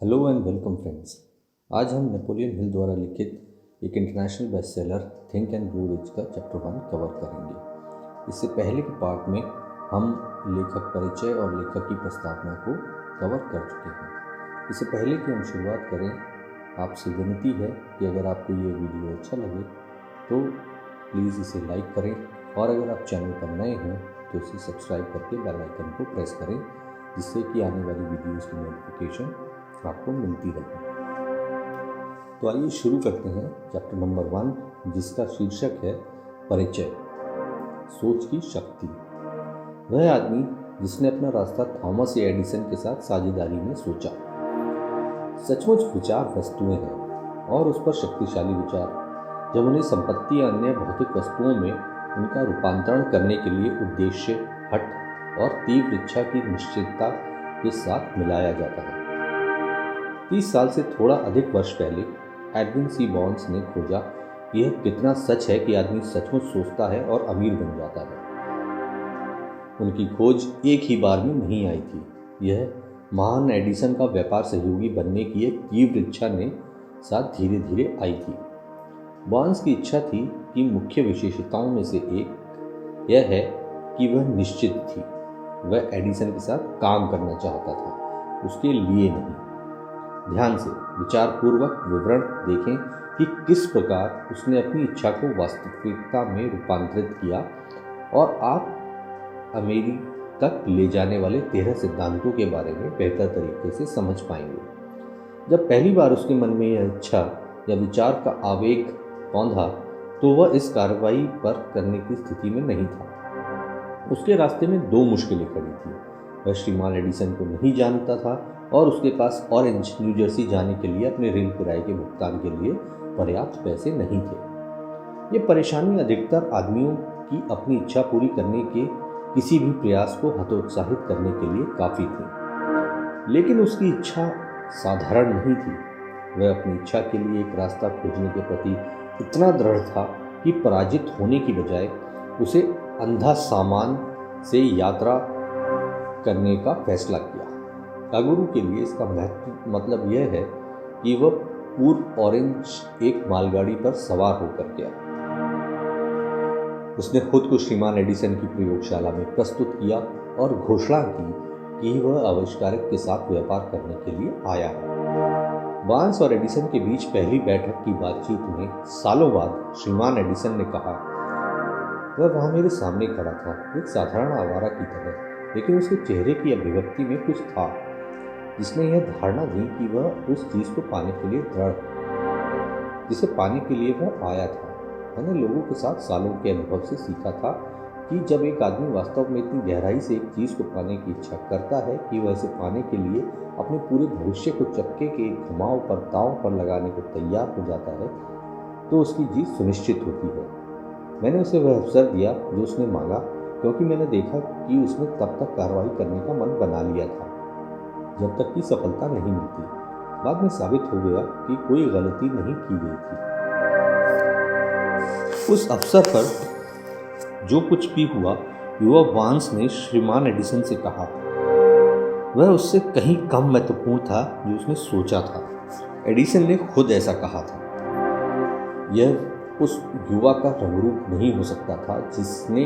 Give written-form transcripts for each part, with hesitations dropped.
Hello and welcome friends. आज हम Napoleon Hill द्वारा लिखित एक international bestseller think and grow rich का चैप्टर 1 कवर करेंगे। इससे पहले के पार्ट में हम लेखक परिचय और लेखक की प्रस्तावना को कवर कर चुके हैं। इससे पहले कि हम शुरुआत करें, आपसे विनती है कि अगर आपको ये वीडियो अच्छा लगे तो प्लीज़ इसे लाइक करें और अगर आप चैनल पर नए हैं तो इसे सब्सक्राइब करके बेल आइकन को प्रेस करें, जिससे कि आने वाली वीडियोज़ की नोटिफिकेशन आपको मिलती रहे। तो आइए शुरू करते हैं चैप्टर नंबर 1, जिसका शीर्षक है परिचय, सोच की शक्ति। वह आदमी जिसने अपना रास्ता थॉमस एडिसन के साथ साझेदारी में सोचा। सचमुच विचार वस्तुएं हैं और उस पर शक्तिशाली विचार, जब उन्हें संपत्ति या अन्य भौतिक वस्तुओं में उनका रूपांतरण करने के लिए उद्देश्य, हट और तीव्र इच्छा की निश्चितता के साथ मिलाया जाता है। 30 साल से थोड़ा अधिक वर्ष पहले एडविन सी बॉन्स ने खोजा कि यह कितना सच है कि आदमी सचमुच सोचता है और अमीर बन जाता है। उनकी खोज एक ही बार में नहीं आई थी। यह महान एडिसन का व्यापार सहयोगी बनने की एक तीव्र इच्छा ने साथ धीरे धीरे आई थी। बॉन्स की इच्छा थी कि मुख्य विशेषताओं में से एक यह है कि वह निश्चित थी। वह एडिसन के साथ काम करना चाहता था, उसके लिए नहीं। ध्यान से विचारपूर्वक विवरण देखें कि किस प्रकार उसने अपनी इच्छा को वास्तविकता में रूपांतरित किया और आप अमेरी तक ले जाने वाले 13 सिद्धांतों के बारे में बेहतर तरीके से समझ पाएंगे। जब पहली बार उसके मन में यह इच्छा या विचार का आवेग पौंधा तो वह इस कार्रवाई पर करने की स्थिति में नहीं था। उसके रास्ते में 2 मुश्किलें खड़ी थी। वह श्रीमान एडिसन को नहीं जानता था और उसके पास ऑरेंज, न्यू जर्सी जाने के लिए अपने रेल किराए के भुगतान के लिए पर्याप्त पैसे नहीं थे। ये परेशानी अधिकतर आदमियों की अपनी इच्छा पूरी करने के किसी भी प्रयास को हतोत्साहित करने के लिए काफ़ी थी। लेकिन उसकी इच्छा साधारण नहीं थी। वह अपनी इच्छा के लिए एक रास्ता खोजने के प्रति इतना दृढ़ था कि पराजित होने की बजाय उसे अंधा सामान से यात्रा करने का फैसला किया। अगुरु के लिए इसका मतलब यह है कि वह पूर्व ऑरेंज एक मालगाड़ी पर सवार होकर गया। उसने खुद को श्रीमान एडिसन की प्रयोगशाला में प्रस्तुत किया और घोषणा की कि वह आविष्कारक के साथ व्यापार करने के लिए आया है। बार्न्स और एडिसन के बीच पहली बैठक की बातचीत में सालों बाद श्रीमान एडिसन ने कहा, वह वहां मेरे सामने खड़ा था, एक साधारण आवारा की तरह, लेकिन उसके चेहरे की अभिव्यक्ति में कुछ था जिसने यह धारणा दी कि वह उस चीज़ को पाने के लिए दृढ़ है जिसे पाने के लिए वह आया था। मैंने लोगों के साथ सालों के अनुभव से सीखा था कि जब एक आदमी वास्तव में इतनी गहराई से एक चीज़ को पाने की इच्छा करता है कि वह इसे पाने के लिए अपने पूरे भविष्य को चक्के के एक घुमाव पर दांव पर लगाने को तैयार हो जाता है, तो उसकी जीत सुनिश्चित होती है। मैंने उसे वह अवसर दिया जो उसने मांगा, क्योंकि मैंने देखा कि उसने तब तक कार्रवाई करने का मन बना लिया था जब तक कि सफलता नहीं मिलती। बाद में साबित हो गया कि कोई गलती नहीं की गई थी। उस अवसर पर जो कुछ भी हुआ, युवा बार्न्स ने श्रीमान एडिसन से कहा, वह उससे कहीं कम महत्वपूर्ण था जो उसने सोचा था। एडिसन ने खुद ऐसा कहा था। यह उस युवा का रंगरूप नहीं हो सकता था जिसने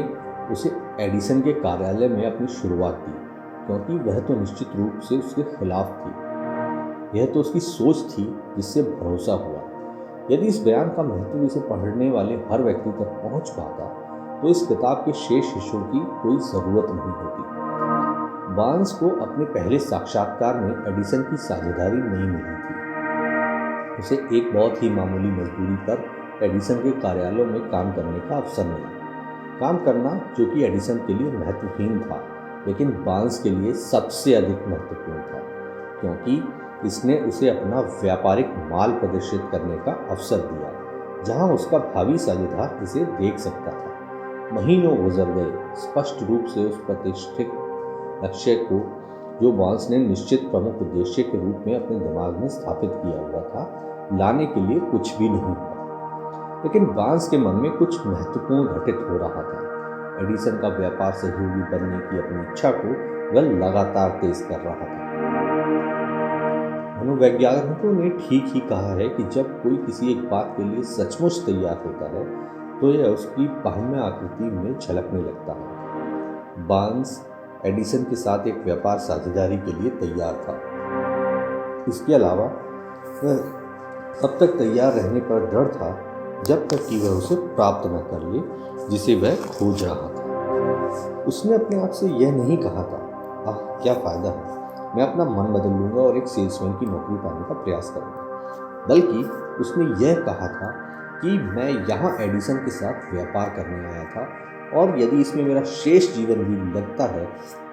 उसे एडिसन के कार्यालय में अपनी शुरुआत दी, क्योंकि वह तो निश्चित रूप से उसके खिलाफ थी। यह तो उसकी सोच थी जिससे भरोसा हुआ। यदि इस बयान का महत्व इसे पढ़ने वाले हर व्यक्ति तक पहुंच पाता तो इस किताब के शेष हिस्सों की कोई ज़रूरत नहीं होती। बार्न्स को अपने पहले साक्षात्कार में एडिसन की साझेदारी नहीं मिली थी। उसे एक बहुत ही मामूली मजदूरी पर एडिसन के कार्यालयों में काम करने का अवसर मिला। काम करना जो कि एडिसन के लिए महत्वहीन था, लेकिन बार्न्स के लिए सबसे अधिक महत्वपूर्ण था, क्योंकि इसने उसे अपना व्यापारिक माल प्रदर्शित करने का अवसर दिया, जहां उसका भावी साझेदार इसे देख सकता था। महीनों गुजर गए। स्पष्ट रूप से उस प्रतिष्ठित लक्ष्य को जो बार्न्स ने निश्चित प्रमुख उद्देश्य के रूप में अपने दिमाग में स्थापित किया हुआ था, लाने के लिए कुछ भी नहीं हुआ। लेकिन बार्न्स के मन में कुछ महत्वपूर्ण घटित हो रहा था। एडिसन का व्यापार सहयोगी बनने की अपनी इच्छा को वह लगातार तेज कर रहा था। मनोवैज्ञानिकों ने ठीक ही कहा है कि जब कोई किसी एक बात के लिए सचमुच तैयार होता है तो यह उसकी बाह्य आकृति में झलकने लगता है। बार्न्स एडिसन के साथ एक व्यापार साझेदारी के लिए तैयार था। इसके अलावा वह तब तक तैयार रहने पर दृढ़ था जब तक कि वह उसे प्राप्त न कर ले जिसे वह खोज रहा था। उसने अपने आप से यह नहीं कहा था, आह क्या फ़ायदा है, मैं अपना मन बदल लूँगा और एक सेल्समैन की नौकरी पाने का प्रयास करूँगा। बल्कि उसने यह कहा था कि मैं यहाँ एडिसन के साथ व्यापार करने आया था और यदि इसमें मेरा शेष जीवन भी लगता है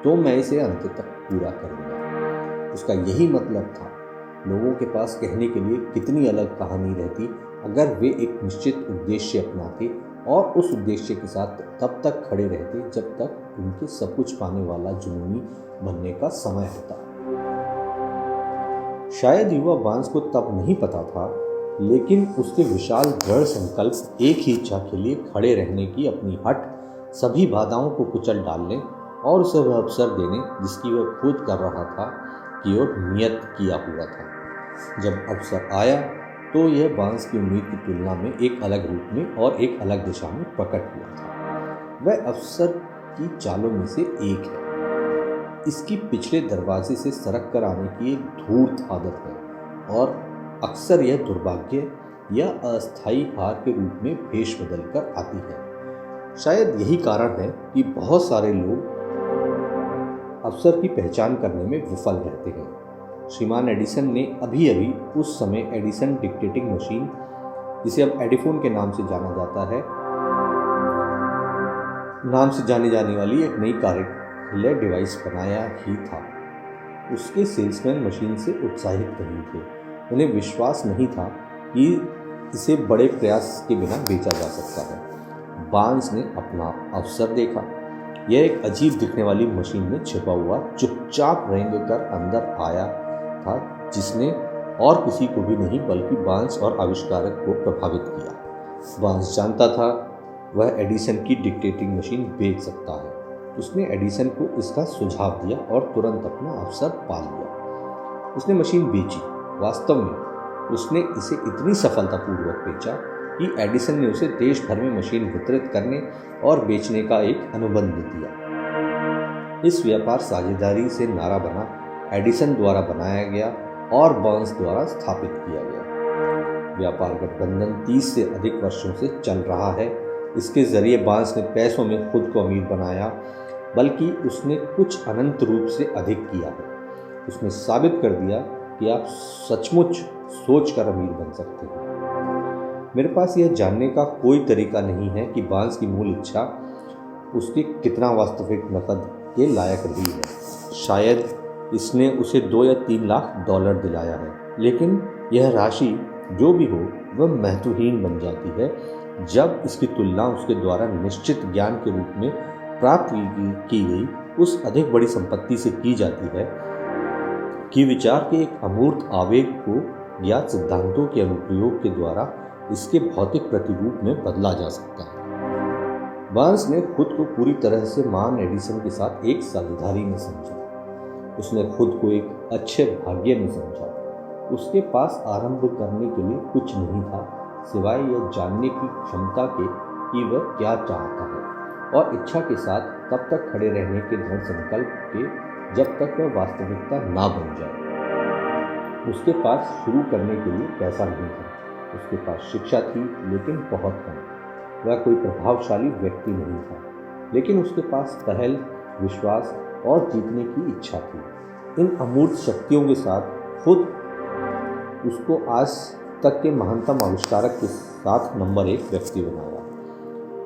तो मैं इसे अंत तक पूरा करूँगा। उसका यही मतलब था। लोगों के पास कहने के लिए कितनी अलग कहानी रहती अगर वे एक निश्चित उद्देश्य अपनाते और उस उद्देश्य के साथ तब तक खड़े रहते जब तक उनके सब कुछ पाने वाला जुनूनी बनने का समय होता। शायद युवा बार्न्स को तब नहीं पता था, लेकिन उसके विशाल दृढ़ संकल्प, एक ही इच्छा के लिए खड़े रहने की अपनी हट, सभी बाधाओं को कुचल डालने और उसे वह अवसर देने जिसकी वह खोज कर रहा था की ओर नियत किया हुआ था। जब अवसर आया तो यह बार्न्स की उम्मीद की तुलना में एक अलग रूप में और एक अलग दिशा में प्रकट हुआ था। वह अवसर की चालों में से एक है। इसकी पिछले दरवाजे से सरक कर आने की एक धूर्त आदत है और अक्सर यह दुर्भाग्य या अस्थायी हार के रूप में भेष बदल कर आती है। शायद यही कारण है कि बहुत सारे लोग अवसर की पहचान करने में विफल रहते हैं। श्रीमान एडिसन ने अभी अभी उस समय एडिसन डिक्टेटिंग मशीन, जिसे अब एडिफोन के नाम से जाना जाता है, नाम से जानी जाने वाली एक नई कार्य डिवाइस बनाया ही था। उसके सेल्समैन मशीन से उत्साहित नहीं थे। उन्हें विश्वास नहीं था कि इसे बड़े प्रयास के बिना बेचा जा सकता है। बार्न्स ने अपना अवसर देखा। यह एक अजीब दिखने वाली मशीन में छिपा हुआ चुपचाप रेंग कर अंदर आया था, जिसने और किसी को भी नहीं बल्कि बार्न्स और आविष्कारक को प्रभावित किया। बार्न्स जानता था वह एडिसन की डिक्टेटिंग मशीन बेच सकता है। उसने एडिसन को इसका सुझाव दिया और तुरंत अपना अवसर पा लिया। उसने मशीन बेची। वास्तव में उसने इसे इतनी सफलतापूर्वक बेचा कि एडिसन ने उसे देश भर में मशीन वितरित करने और बेचने का एक अनुबंध दिया। इस व्यापार साझेदारी से नारा बना एडिसन द्वारा बनाया गया और बार्न्स द्वारा स्थापित किया गया। व्यापार गठबंधन 30 से अधिक वर्षों से चल रहा है। इसके जरिए बार्न्स ने पैसों में खुद को अमीर बनाया, बल्कि उसने कुछ अनंत रूप से अधिक किया है। उसने साबित कर दिया कि आप सचमुच सोच कर अमीर बन सकते हैं। मेरे पास यह जानने का कोई तरीका नहीं है कि बार्न्स की मूल इच्छा उसके कितना वास्तविक नकद के लायक रही है। शायद इसने उसे 2 या 3 लाख डॉलर दिलाया है, लेकिन यह राशि जो भी हो वह महत्वहीन बन जाती है जब इसकी तुलना उसके द्वारा निश्चित ज्ञान के रूप में प्राप्त की गई उस अधिक बड़ी संपत्ति से की जाती है कि विचार के एक अमूर्त आवेग को ज्ञात सिद्धांतों के अनुप्रयोग के द्वारा इसके भौतिक प्रतिरूप में बदला जा सकता है। बार्न्स ने खुद को पूरी तरह से महान एडिसन के साथ एक साझेदारी में समझा। उसने खुद को एक अच्छे भाग्य में समझा। उसके पास आरंभ करने के लिए कुछ नहीं था सिवाय यह जानने की क्षमता के कि वह क्या चाहता है, और इच्छा के साथ तब तक खड़े रहने के दृढ़ संकल्प के जब तक वह वास्तविकता ना बन जाए। उसके पास शुरू करने के लिए पैसा नहीं था। उसके पास शिक्षा थी, लेकिन बहुत कम। वह कोई प्रभावशाली व्यक्ति नहीं था, लेकिन उसके पास पहल, विश्वास और जीतने की इच्छा थी। इन अमूर्त शक्तियों के साथ खुद उसको आज तक के महानतम आविष्कारक के साथ नंबर 1 व्यक्ति बनाया।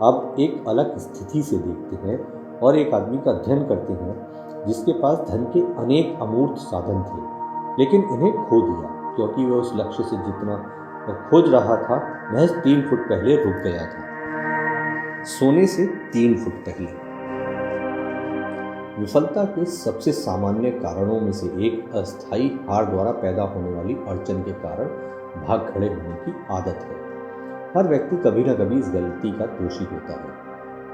अब एक अलग स्थिति से देखते हैं और एक आदमी का अध्ययन करते हैं जिसके पास धन के अनेक अमूर्त साधन थे, लेकिन इन्हें खो दिया क्योंकि वह उस लक्ष्य से जितना वह खोज रहा था महज 3 फुट पहले रुक गया था। सोने से 3 फुट पहले। विफलता के सबसे सामान्य कारणों में से एक अस्थायी हार द्वारा पैदा होने वाली अड़चन के कारण भाग खड़े होने की आदत है। हर व्यक्ति कभी न कभी इस गलती का दोषी होता है।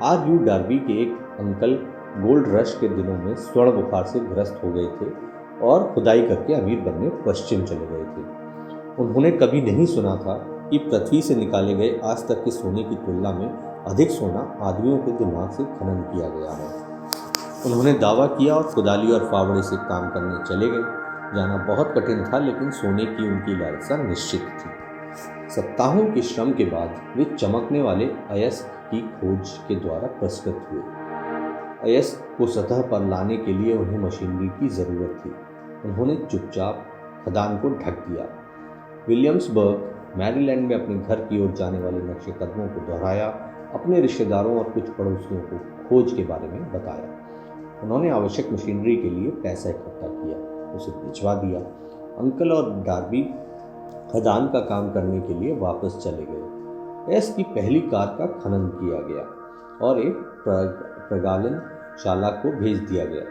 R. U. डार्बी के एक अंकल गोल्ड रश के दिनों में स्वर्ण बुखार से ग्रस्त हो गए थे और खुदाई करके अमीर बनने पश्चिम चले गए थे। उन्होंने कभी नहीं सुना था कि पृथ्वी से निकाले गए आज तक के सोने की तुलना में अधिक सोना आदमियों के दिमाग से खनन किया गया है। उन्होंने दावा किया और कुदाली और फावड़े से काम करने चले गए। जाना बहुत कठिन था, लेकिन सोने की उनकी लालसा निश्चित थी। सप्ताहों के श्रम के बाद वे चमकने वाले अयस्क की खोज के द्वारा पुरस्कृत हुए। अयस्क को सतह पर लाने के लिए उन्हें मशीनरी की ज़रूरत थी। उन्होंने चुपचाप खदान को ढक दिया। विलियम्सबर्ग, मैरीलैंड में अपने घर की ओर जाने वाले नक्शे कदमों को दोहराया, अपने रिश्तेदारों और कुछ पड़ोसियों को खोज के बारे में बताया। उन्होंने आवश्यक मशीनरी के लिए पैसा इकट्ठा किया, उसे भिजवा दिया। अंकल और डार्बी खदान का काम करने के लिए वापस चले गए। एस की पहली कार का खनन किया गया और एक प्रगालन को भेज दिया गया।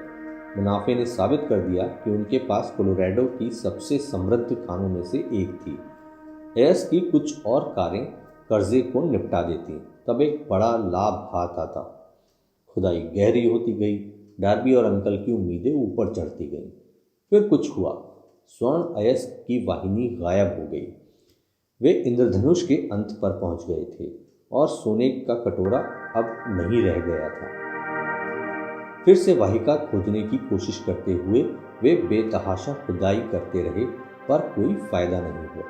मुनाफे ने साबित कर दिया कि उनके पास कोलोराडो की सबसे समृद्ध खानों में से एक थी। एस की कुछ और कारें कर्जे को निपटा देती, तब एक बड़ा लाभ हाथ आता। खुदाई गहरी होती गई। डार्बी और अंकल की उम्मीदें ऊपर चढ़ती गईं। फिर कुछ हुआ। स्वर्ण अयस्क की वाहिनी गायब हो गई। वे इंद्रधनुष के अंत पर पहुंच गए थे और सोने का कटोरा अब नहीं रह गया था। फिर से वाहिका खोजने की कोशिश करते हुए वे बेतहाशा खुदाई करते रहे, पर कोई फायदा नहीं हुआ।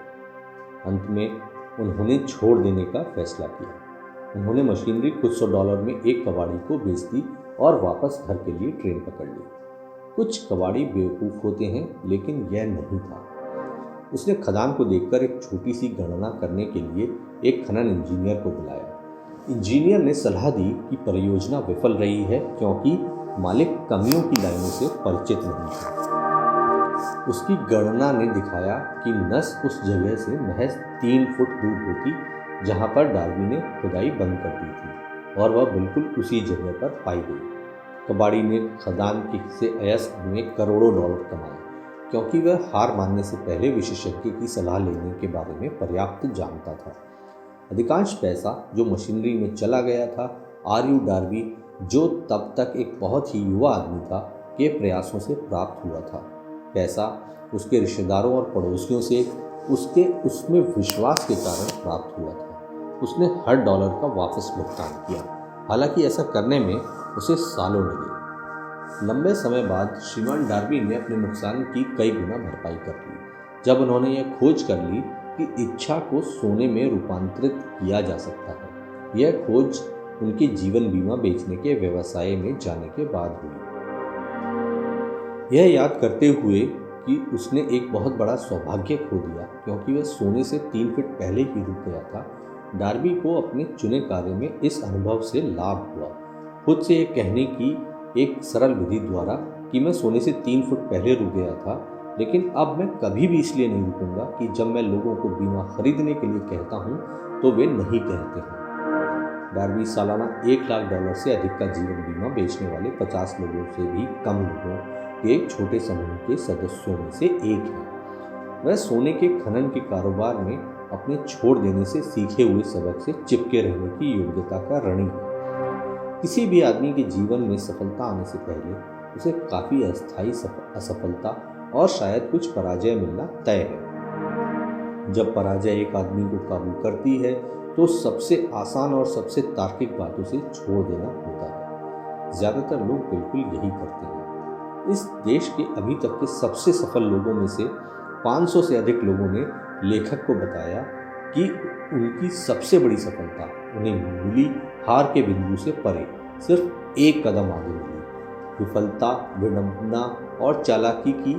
अंत में उन्होंने छोड़ देने का फैसला किया। उन्होंने मशीनरी कुछ $100 में एक कबाड़ी को बेच दी और वापस घर के लिए ट्रेन पकड़ ली। कुछ कबाड़ी बेवकूफ़ होते हैं, लेकिन यह नहीं था। उसने खदान को देखकर एक छोटी सी गणना करने के लिए एक खनन इंजीनियर को बुलाया। इंजीनियर ने सलाह दी कि परियोजना विफल रही है क्योंकि मालिक कमियों की लाइनों से परिचित नहीं था। उसकी गणना ने दिखाया कि नस उस जगह से महज 3 फुट दूर होती जहां पर डार्बी ने खुदाई बंद कर दी थी, और वह बिल्कुल उसी जगह पर पाई गई। कबाड़ी ने खदान से अयस्क में करोड़ों डॉलर कमाए, क्योंकि वह हार मानने से पहले विशेषज्ञ की सलाह लेने के बारे में पर्याप्त जानता था। अधिकांश पैसा जो मशीनरी में चला गया था, आर्यू डार्बी, जो तब तक एक बहुत ही युवा आदमी था, के प्रयासों से प्राप्त हुआ था। पैसा उसके रिश्तेदारों और पड़ोसियों से उसमें विश्वास के कारण प्राप्त हुआ था। उसने हर डॉलर का वापस भुगतान किया, हालांकि ऐसा करने में उसे सालों लगे। लंबे समय बाद श्रीमान डार्बी ने अपने नुकसान की कई गुना भरपाई कर ली, जब उन्होंने यह खोज कर ली कि इच्छा को सोने में रूपांतरित किया जा सकता है। यह खोज उनके जीवन बीमा बेचने के व्यवसाय में जाने के बाद हुई। यह याद करते हुए कि उसने एक बहुत बड़ा सौभाग्य खो दिया क्योंकि वह सोने से 3 फीट पहले ही रुक गया था, डार्बी को अपने चुने कार्य में इस अनुभव से लाभ हुआ। खुद से यह कहने की एक सरल विधि द्वारा कि मैं सोने से 3 फुट पहले रुक गया था, लेकिन अब मैं कभी भी इसलिए नहीं रुकूंगा कि जब मैं लोगों को बीमा खरीदने के लिए कहता हूं तो वे नहीं कहते हैं। डार्बी सालाना $1 लाख से अधिक का जीवन बीमा बेचने वाले 50 लोगों से भी कम लोगों के एक छोटे समूह के सदस्यों में से एक है। वह सोने के खनन के कारोबार में अपने छोड़ देने से सीखे हुए सबक से चिपके रहने की योग्यता का ऋणी है। किसी भी आदमी के जीवन में सफलता आने से पहले उसे काफ़ी अस्थायी असफलता और शायद कुछ पराजय मिलना तय है। जब पराजय एक आदमी को काबू करती है तो सबसे आसान और सबसे तार्किक बातों से छोड़ देना होता है। ज़्यादातर लोग बिल्कुल यही करते हैं। इस देश के अभी तक के सबसे सफल लोगों में से 500 से अधिक लोगों ने लेखक को बताया कि उनकी सबसे बड़ी सफलता उन्हें मिली हार के बिंदु से परे, सिर्फ एक कदम आगे मिली। विफलता, विडंबना और चालाकी की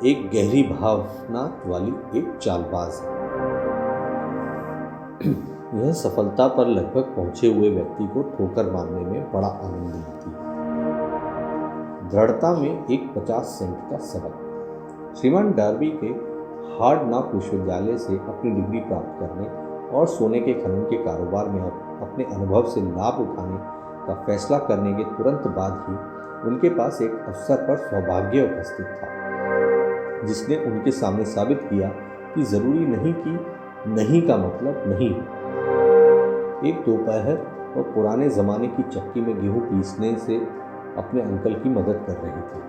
एक गहरी भावना वाली एक चालबाज है। यह सफलता पर लगभग पहुंचे हुए व्यक्ति को ठोकर मारने में बड़ा आनंद मिलती है। दृढ़ता में एक 50 सेंट का सबक। श्रीमान डार्बी के हार्ड नॉक विश्वविद्यालय से अपनी डिग्री प्राप्त करने और सोने के खनन के कारोबार में अपने अनुभव से लाभ उठाने का फैसला करने के तुरंत बाद ही उनके पास एक अवसर पर सौभाग्य उपस्थित था, जिसने उनके सामने साबित किया कि ज़रूरी नहीं कि नहीं का मतलब नहीं। एक दोपहर और पुराने ज़माने की चक्की में गेहूं पीसने से अपने अंकल की मदद कर रही थी।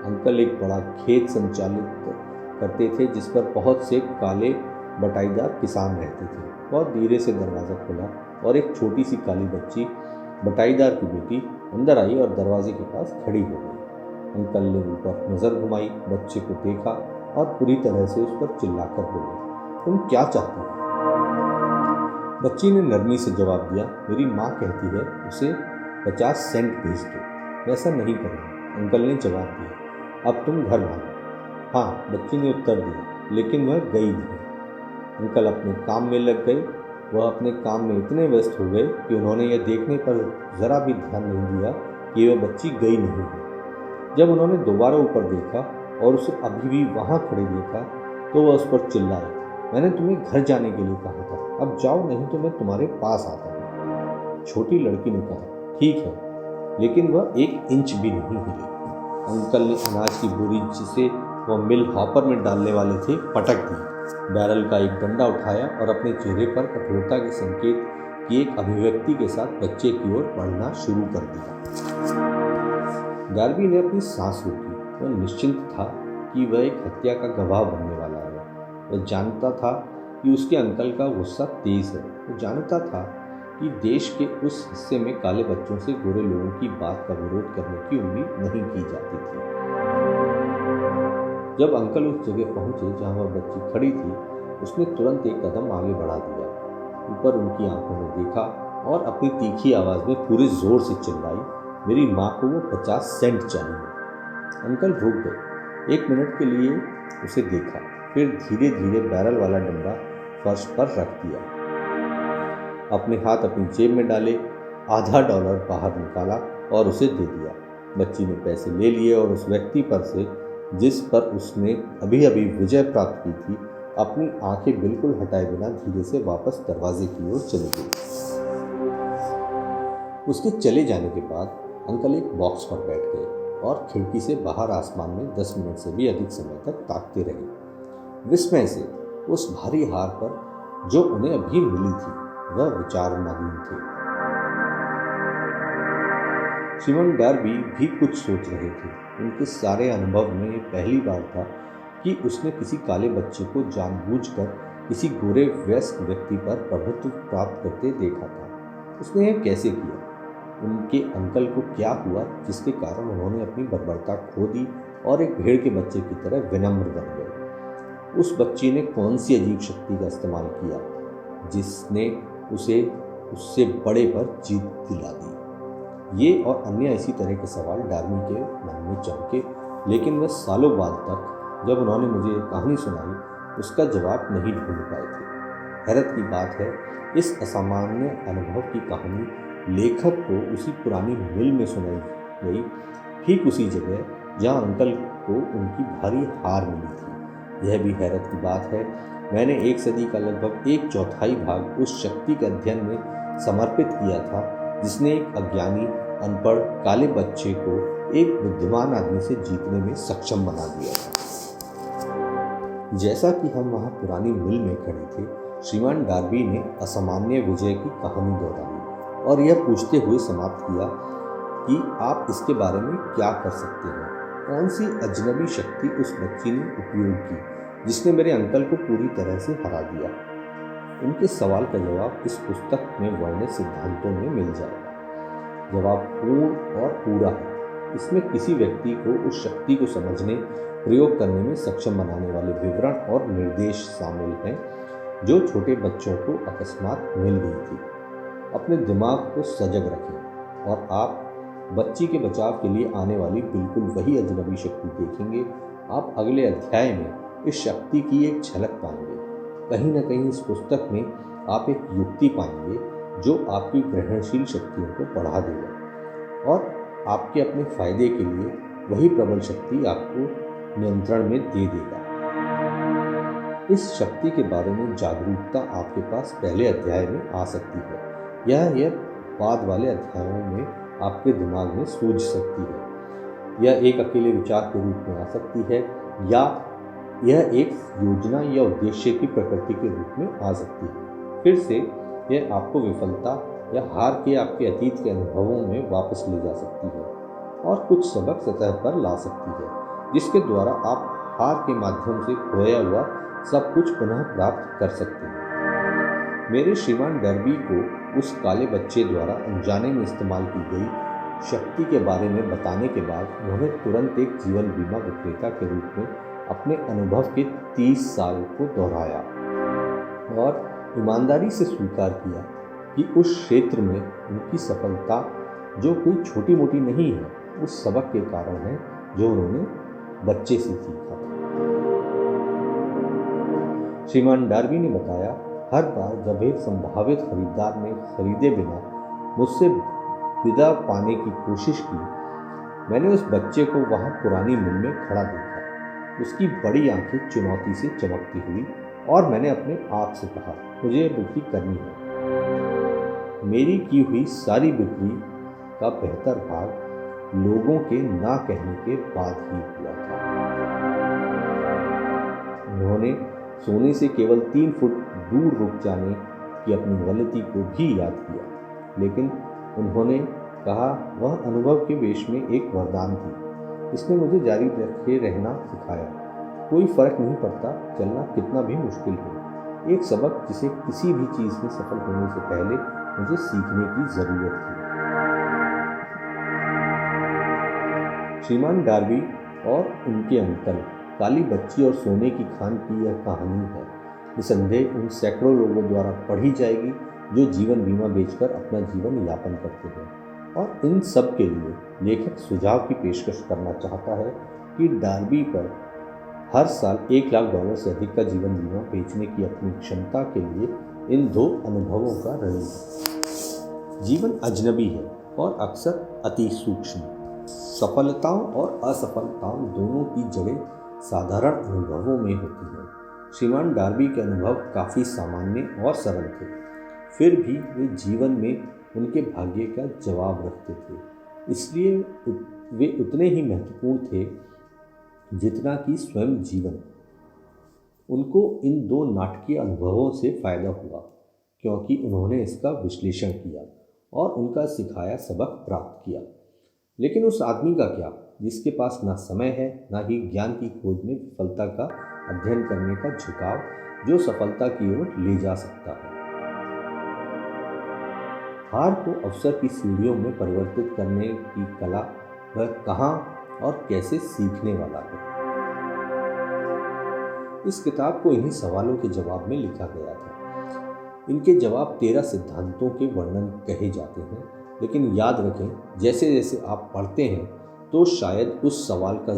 अंकल एक बड़ा खेत संचालित करते थे जिस पर बहुत से काले बटाईदार किसान रहते थे। बहुत धीरे से दरवाज़ा खुला और एक छोटी सी काली बच्ची, बटाईदार की बेटी, अंदर आई और दरवाजे के पास खड़ी हो गई। अंकल ने ऊपर नज़र घुमाई, बच्चे को देखा और पूरी तरह से उस पर चिल्लाकर बोले, तुम क्या चाहती हो? बच्ची ने नरमी से जवाब दिया, मेरी माँ कहती है उसे 50 सेंट भेज दो। मैं ऐसा नहीं करूँगा, अंकल ने जवाब दिया। अब तुम घर भागो। हाँ, बच्ची ने उत्तर दिया, लेकिन वह गई नहीं। अंकल अपने काम में लग गए। वह अपने काम में इतने व्यस्त हो गए कि उन्होंने यह देखने पर ज़रा भी ध्यान नहीं दिया कि वह बच्ची गई नहीं है। जब उन्होंने दोबारा ऊपर देखा और उसे अभी भी वहाँ खड़े देखा तो वह उस पर चिल्लाए, मैंने तुम्हें घर जाने के लिए कहा था, अब जाओ नहीं तो मैं तुम्हारे पास आता हूँ। छोटी लड़की ने कहा, ठीक है, लेकिन वह 1 इंच भी नहीं हिली। अंकल ने अनाज की बोरी जिसे वह मिल हॉपर में डालने वाले थे पटक दी, बैरल का एक डंडा उठाया और अपने चेहरे पर कठोरता के संकेत की एक अभिव्यक्ति के साथ बच्चे की ओर बढ़ना शुरू कर दिया। डार्बी ने अपनी सांस रोकी। वह निश्चिंत था कि वह एक हत्या का गवाह बनने वाला है। वह जानता था कि उसके अंकल का गुस्सा तेज है। वह जानता था कि देश के उस हिस्से में काले बच्चों से गोरे लोगों की बात का विरोध करने की उम्मीद नहीं की जाती थी। जब अंकल उस जगह पहुंचे जहां वह बच्ची खड़ी थी, उसने तुरंत एक कदम आगे बढ़ा दिया, ऊपर उनकी आंखों में देखा और अपनी तीखी आवाज़ में पूरे जोर से चिल्लाई, मेरी माँ को वो 50 सेंट चाहिए। अंकल रुक गए। 1 मिनट के लिए उसे देखा, फिर धीरे धीरे बैरल वाला डंडा फर्श पर रख दिया, अपने हाथ अपनी जेब में डाले, आधा $1 बाहर निकाला और उसे दे दिया। बच्ची ने पैसे ले लिए और उस व्यक्ति पर से जिस पर उसने अभी अभी विजय प्राप्त की थी, अपनी आंखें बिल्कुल हटाए बिना धीरे से वापस दरवाजे की ओर चली गई। उसके चले जाने के बाद अंकल एक बॉक्स पर बैठ गए और खिड़की से बाहर आसमान में 10 मिनट से भी अधिक समय तक ताकते रहे। विस्मय से उस भारी हार पर जो उन्हें अभी मिली थी, वह विचारमग्न थे। श्रीमान डार्बी भी कुछ सोच रहे थे। उनके सारे अनुभव में ये पहली बार था कि उसने किसी काले बच्चे को जानबूझकर किसी गोरे वयस्क व्यक्ति पर प्रभुत्व प्राप्त करते देखा था। उसने यह कैसे किया? उनके अंकल को क्या हुआ जिसके कारण उन्होंने अपनी बर्बरता खो दी और एक भेड़ के बच्चे की तरह विनम्र बन गए? उस बच्ची ने कौन सी अजीब शक्ति का इस्तेमाल किया जिसने उसे उससे बड़े पर जीत दिला दी? ये और अन्य इसी तरह के सवाल डार्बी के मन में चमके, लेकिन वह सालों बाद तक जब उन्होंने मुझे ये कहानी सुनाई उसका जवाब नहीं ढूंढ पाए थे। हैरत की बात है, इस असामान्य अनुभव की कहानी लेखक को उसी पुरानी मिल में सुनाई गई, ठीक उसी जगह जहाँ अंकल को उनकी भारी हार मिली थी। यह भी हैरत की बात है, मैंने 1 सदी का लगभग 1/4 भाग उस शक्ति के अध्ययन में समर्पित किया था जिसने एक अज्ञानी, अनपढ़, काले बच्चे को एक बुद्धिमान आदमी से जीतने में सक्षम बना दिया था। जैसा कि हम वहाँ पुरानी मिल में खड़े थे, श्रीमान डार्बी ने असामान्य विजय की कहानी दोहराई और यह पूछते हुए समाप्त किया कि आप इसके बारे में क्या कर सकते हैं? कौन सी अजनबी शक्ति उस बच्ची ने उपयोग की जिसने मेरे अंकल को पूरी तरह से हरा दिया? उनके सवाल का जवाब इस पुस्तक में वर्णित सिद्धांतों में मिल जाएगा। जवाब पूर्ण और पूरा है। इसमें किसी व्यक्ति को उस शक्ति को समझने, प्रयोग करने में सक्षम बनाने वाले विवरण और निर्देश शामिल हैं जो छोटे बच्चों को अकस्मात मिल गई थी। अपने दिमाग को सजग रखें और आप बच्ची के बचाव के लिए आने वाली बिल्कुल वही अजनबी शक्ति देखेंगे। आप अगले अध्याय में इस शक्ति की एक झलक पाएंगे। कहीं न कहीं इस पुस्तक में आप एक युक्ति पाएंगे जो आपकी ग्रहणशील शक्तियों को बढ़ा देगा और आपके अपने फायदे के लिए वही प्रबल शक्ति आपको नियंत्रण में दे देगा। इस शक्ति के बारे में जागरूकता आपके पास पहले अध्याय में आ सकती है। यह बाद वाले अध्यायों में आपके दिमाग में सूझ सकती है। यह एक अकेले विचार के रूप में आ सकती है या यह एक योजना या उद्देश्य की प्रकृति के रूप में आ सकती है। फिर से यह आपको विफलता या हार के आपके अतीत के अनुभवों में वापस ले जा सकती है और कुछ सबक सतह पर ला सकती है। जिसके द्वारा आप हार के माध्यम से खोया हुआ सब कुछ पुनः प्राप्त कर सकते हैं। मेरे श्रीमान डर्बी को उस काले बच्चे द्वारा अनजाने में इस्तेमाल की गई शक्ति के बारे में बताने के बाद उन्होंने तुरंत एक जीवन बीमा विक्रेता के रूप में अपने अनुभव के 30 साल को दोहराया और ईमानदारी से स्वीकार किया कि उस क्षेत्र में उनकी सफलता जो कोई छोटी मोटी नहीं है, उस सबक के कारण है जो उन्होंने बच्चे से सीखा था। श्रीमान डार्बी ने बताया, हर बार जब एक संभावित खरीदार ने खरीदे बिना मुझसे विदा पाने की कोशिश की, मैंने उस बच्चे को वहाँ पुरानी मिल में खड़ा देखा। उसकी बड़ी आंखें चुनौती से चमकती हुई और मैंने अपने आप से कहा, मुझे ये बिक्री करनी है। मेरी की हुई सारी बिक्री का बेहतर भाग लोगों के ना कहने के बाद ही हुआ था। उन्होंने सोने से केवल 3 फुट दूर रुक जाने की अपनी गलती को भी याद किया, लेकिन उन्होंने कहा वह अनुभव के वेश में एक वरदान थी। इसने मुझे जारी रखे रहना सिखाया। कोई फर्क नहीं पड़ता चलना कितना भी मुश्किल हो। एक सबक जिसे किसी भी चीज़ में सफल होने से पहले मुझे सीखने की ज़रूरत थी। श्रीमान डार्बी और उनके अंकल काली बच्ची और सोने की खान की यह कहानी है। निसंदेह उन सैकड़ों लोगों द्वारा पढ़ी जाएगी जो जीवन बीमा बेचकर अपना जीवन यापन करते हैं, और इन सब के लिए लेखक सुझाव की पेशकश करना चाहता है कि डार्बी पर हर साल $1 लाख से अधिक का जीवन बीमा बेचने की अपनी क्षमता के लिए इन 2 अनुभवों का ऋणी है। जीवन अजनबी है और अक्सर अति सूक्ष्म। सफलताओं और असफलताओं दोनों की जड़ें साधारण अनुभवों में होती हैं। श्रीमान डार्बी के अनुभव काफ़ी सामान्य और सरल थे, फिर भी वे जीवन में उनके भाग्य का जवाब रखते थे। इसलिए वे उतने ही महत्वपूर्ण थे जितना कि स्वयं जीवन। उनको इन 2 नाटकीय अनुभवों से फायदा हुआ, क्योंकि उन्होंने इसका विश्लेषण किया और उनका सिखाया सबक प्राप्त किया। लेकिन उस आदमी का क्या, जिसके पास ना समय है ना ही ज्ञान की खोज में विफलता का अध्ययन करने का झुकाव जो सफलता की ओर ले जा सकता है। हार को अवसर की सीढ़ियों में परिवर्तित करने की कला वह कहाँ और कैसे सीखने वाला है। इस किताब को इन्हीं सवालों के जवाब में लिखा गया था। इनके जवाब 13 सिद्धांतों के वर्णन कहे जाते हैं, लेकिन याद रखें जैसे जैसे आप पढ़ते हैं तो शायद उस सवाल का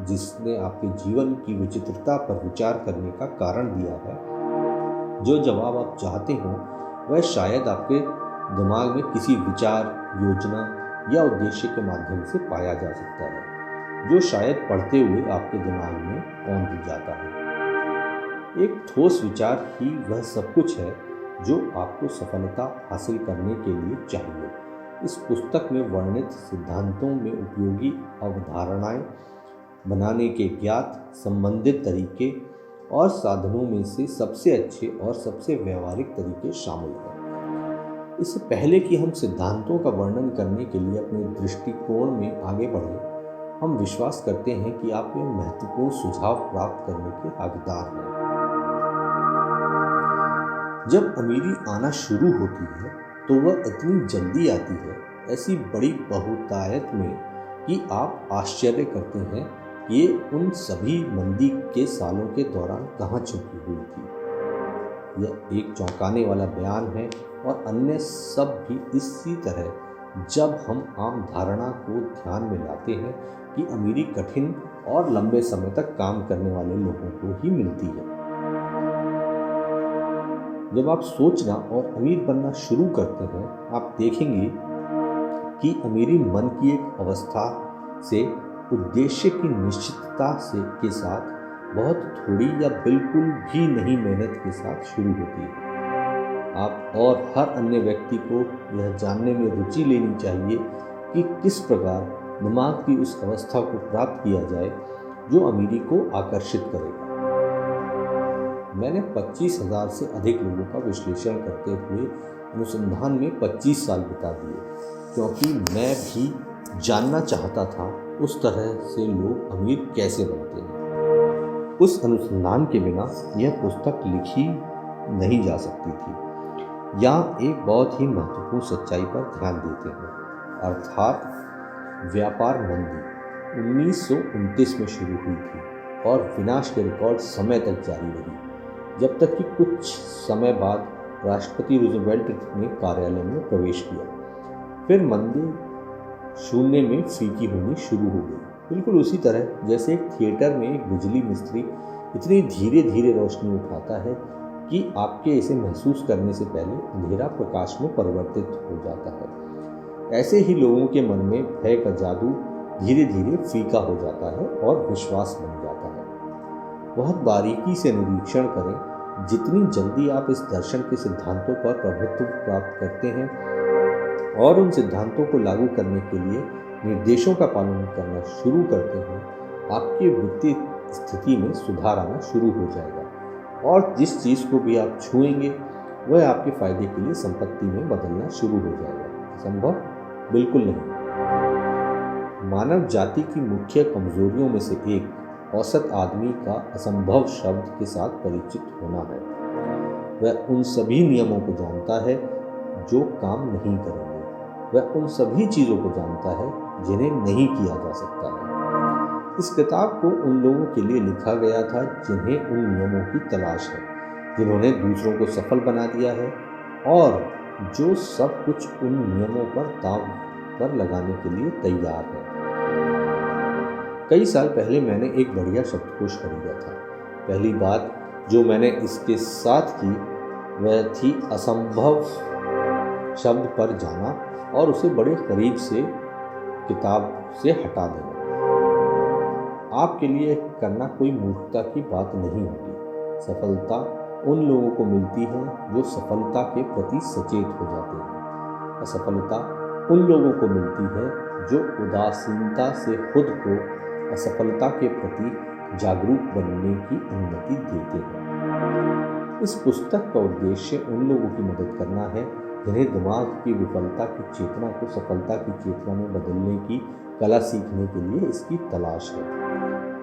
जिसने आपके जीवन की विचित्रता पर विचार करने का कारण दिया है, जो जवाब आप चाहते हो वह शायद आपके दिमाग में किसी विचार, योजना या उद्देश्य के माध्यम से पाया जा सकता है, जो शायद पढ़ते हुए आपके दिमाग में कौंध जाता है। एक ठोस विचार ही वह सब कुछ है जो आपको सफलता हासिल करने के लिए चाहिए। इस पुस्तक में वर्णित सिद्धांतों में उपयोगी अवधारणाएं बनाने के ज्ञात संबंधित तरीके और साधनों में से सबसे अच्छे और सबसे व्यवहारिक तरीके शामिल हैं। इससे पहले कि हम सिद्धांतों का वर्णन करने के लिए अपने दृष्टिकोण में आगे बढ़ें, हम विश्वास करते हैं कि आप ये महत्वपूर्ण सुझाव प्राप्त करने के हकदार हैं। जब अमीरी आना शुरू होती है तो वह इतनी जल्दी आती है, ऐसी बड़ी बहुतायत में, कि आप आश्चर्य करते हैं कि ये उन सभी मंदी के सालों के दौरान कहाँ छुपी हुई थी। यह एक चौंकाने वाला बयान है और अन्य सब भी इसी तरह, जब हम आम धारणा को ध्यान में लाते हैं कि अमीरी कठिन और लंबे समय तक काम करने वाले लोगों को ही मिलती है। जब आप सोचना और अमीर बनना शुरू करते हैं, आप देखेंगे कि अमीरी मन की एक अवस्था से उद्देश्य की निश्चितता के साथ बहुत थोड़ी या बिल्कुल भी नहीं मेहनत के साथ शुरू होती है। आप और हर अन्य व्यक्ति को यह जानने में रुचि लेनी चाहिए कि किस प्रकार दिमाग की उस अवस्था को प्राप्त किया जाए जो अमीरी को आकर्षित करेगा। मैंने 25,000 से अधिक लोगों का विश्लेषण करते हुए अनुसंधान में 25 साल बिता दिए, क्योंकि मैं भी जानना चाहता था उस तरह से लोग अमीर कैसे बनते हैं। उस अनुसंधान के बिना यह पुस्तक लिखी नहीं जा सकती थी। यहाँ एक बहुत ही महत्वपूर्ण सच्चाई पर ध्यान देते हैं, अर्थात व्यापार मंदी 1929 में शुरू हुई थी और विनाश के रिकॉर्ड समय तक जारी रही, जब तक कि कुछ समय बाद राष्ट्रपति रूजवेल्ट ने कार्यालय में प्रवेश किया। फिर मंदी शून्य में फीकी होनी शुरू हो गई, बिल्कुल उसी तरह जैसे एक थिएटर में एक बिजली मिस्त्री इतनी धीरे धीरे रोशनी उठाता है कि आपके इसे महसूस करने से पहले अंधेरा प्रकाश में परिवर्तित हो जाता है। ऐसे ही लोगों के मन में भय का जादू धीरे धीरे फीका हो जाता है और विश्वास बन जाता है। बहुत बारीकी से निरीक्षण करें, जितनी जल्दी आप इस दर्शन के सिद्धांतों पर प्रभुत्व प्राप्त करते हैं और उन सिद्धांतों को लागू करने के लिए निर्देशों का पालन करना शुरू करते हैं, आपकी वित्तीय स्थिति में सुधार आना शुरू हो जाएगा और जिस चीज़ को भी आप छुएंगे वह आपके फायदे के लिए संपत्ति में बदलना शुरू हो जाएगा। संभव? बिल्कुल नहीं। मानव जाति की मुख्य कमजोरियों में से एक औसत आदमी का असंभव शब्द के साथ परिचित होना है। वह उन सभी नियमों को जानता है जो काम नहीं करेंगे। वह उन सभी चीज़ों को जानता है जिन्हें नहीं किया जा सकता है। इस किताब को उन लोगों के लिए लिखा गया था जिन्हें उन नियमों की तलाश है, जिन्होंने दूसरों को सफल बना दिया है और जो सब कुछ उन नियमों पर दांव पर लगाने के लिए तैयार है। कई साल पहले मैंने एक बढ़िया शब्दकोश खरीदा था। पहली बात जो मैंने इसके साथ की वह थी असंभव शब्द पर जाना और उसे बड़े करीब से किताब से हटा देना। आपके लिए करना कोई मूर्खता की बात नहीं होगी। सफलता उन लोगों को मिलती है जो सफलता के प्रति सचेत हो जाते हैं। असफलता उन लोगों को मिलती है जो उदासीनता से खुद को असफलता के प्रति जागरूक बनने की अनुमति देते हैं। इस पुस्तक का उद्देश्य उन लोगों की मदद करना है जिन्हें दिमाग की विफलता की चेतना को सफलता की चेतना में बदलने की कला सीखने के लिए इसकी तलाश है।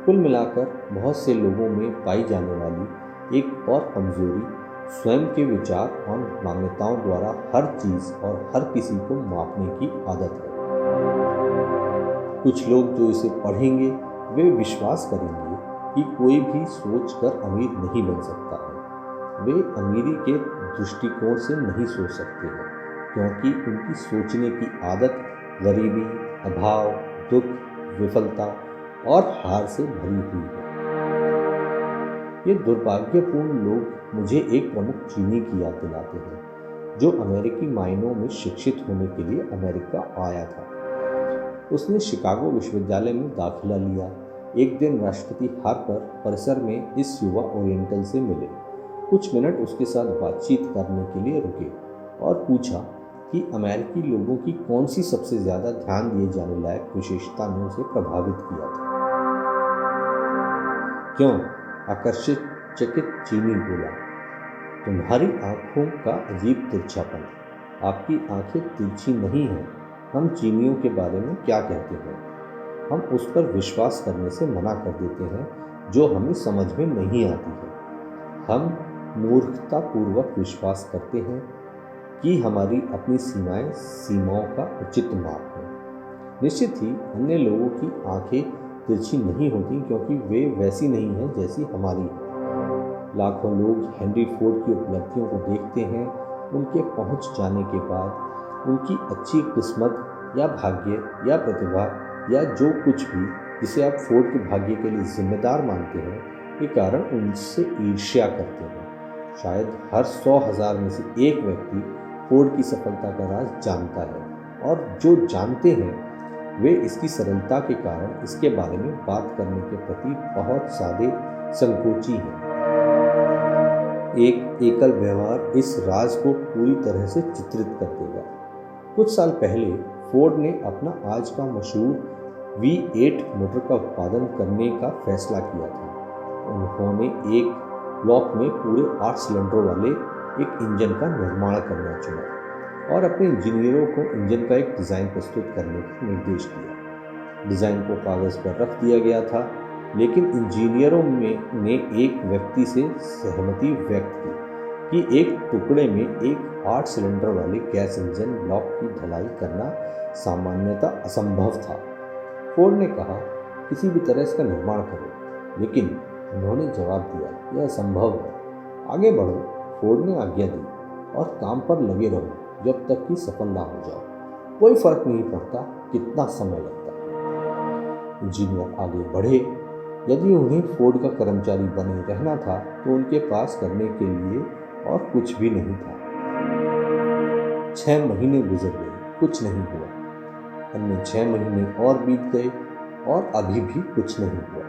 कुल मिलाकर बहुत से लोगों में पाई जाने वाली एक और कमजोरी स्वयं के विचार और मान्यताओं द्वारा हर चीज़ और हर किसी को मापने की आदत है। कुछ लोग जो इसे पढ़ेंगे वे विश्वास करेंगे कि कोई भी सोचकर अमीर नहीं बन सकता है। वे अमीरी के दृष्टिकोण से नहीं सोच सकते हैं क्योंकि उनकी सोचने की आदत गरीबी, अभाव, दुख, विफलता और हार से भरी हुई है। ये दुर्भाग्यपूर्ण लोग मुझे एक प्रमुख चीनी की याद दिलाते हैं जो अमेरिकी मायनों में शिक्षित होने के लिए अमेरिका आया था। उसने शिकागो विश्वविद्यालय में दाखिला लिया। एक दिन राष्ट्रपति हार्पर परिसर में इस युवा ओरिएंटल से मिले। कुछ मिनट उसके साथ बातचीत करने के लिए रुके और पूछा कि अमेरिकी लोगों की कौन सी सबसे ज़्यादा ध्यान दिए जाने लायक विशेषता ने उसे प्रभावित किया था। क्यों? आकर्षित चकित चीनी बोला, तुम्हारी आंखों का अजीब तिरछापन। आपकी आंखें तिरछी नहीं हैं। हम चीनियों के बारे में क्या कहते हैं? हम उस पर विश्वास करने से मना कर देते हैं जो हमें समझ में नहीं आती है। हम मूर्खतापूर्वक विश्वास करते हैं कि हमारी अपनी सीमाओं का उचित माप है। निश्चित ही अन्य लोगों की आंखें तिरछी नहीं होती क्योंकि वे वैसी नहीं हैं जैसी हमारी है। लाखों लोग हेनरी फोर्ड की उपलब्धियों को देखते हैं। उनके पहुंच जाने के बाद उनकी अच्छी किस्मत या भाग्य या प्रतिभा या जो कुछ भी जिसे आप फोर्ड के भाग्य के लिए जिम्मेदार मानते हैं के कारण उनसे ईर्ष्या करते हैं। शायद हर 100,000 में से एक व्यक्ति फोर्ड की सफलता का राज जानता है और जो जानते हैं वे इसकी सरलता के कारण इसके बारे में बात करने के प्रति बहुत सादे संकोची हैं। एक एकल व्यवहार इस राज को पूरी तरह से चित्रित कर देगा। कुछ साल पहले फोर्ड ने अपना आज का मशहूर V8 मोटर का उत्पादन करने का फैसला किया था। उन्होंने एक ब्लॉक में पूरे 8 सिलेंडरों वाले एक इंजन का निर्माण करना चुना। और अपने इंजीनियरों को इंजन का एक डिज़ाइन प्रस्तुत करने का निर्देश दिया। डिज़ाइन को कागज़ पर रख दिया गया था, लेकिन इंजीनियरों ने एक व्यक्ति से सहमति व्यक्त की कि एक टुकड़े में एक 8 सिलेंडर वाले गैस इंजन ब्लॉक की ढलाई करना सामान्यतः असंभव था। फोर्ड ने कहा, किसी भी तरह इसका निर्माण करो, लेकिन उन्होंने जवाब दिया, यह असंभव है। आगे बढ़ो। फोर्ड ने आज्ञा दी, और काम पर लगे रहो जब तक कि सफल ना हो जाओ। कोई फर्क नहीं पड़ता कितना समय लगता है। इंजीनियर आगे बढ़े। यदि उन्हें फोर्ड का कर्मचारी बने रहना था तो उनके पास करने के लिए और कुछ भी नहीं था। 6 महीने गुजर गए, कुछ नहीं हुआ। अन्य 6 महीने और बीत गए और अभी भी कुछ नहीं हुआ।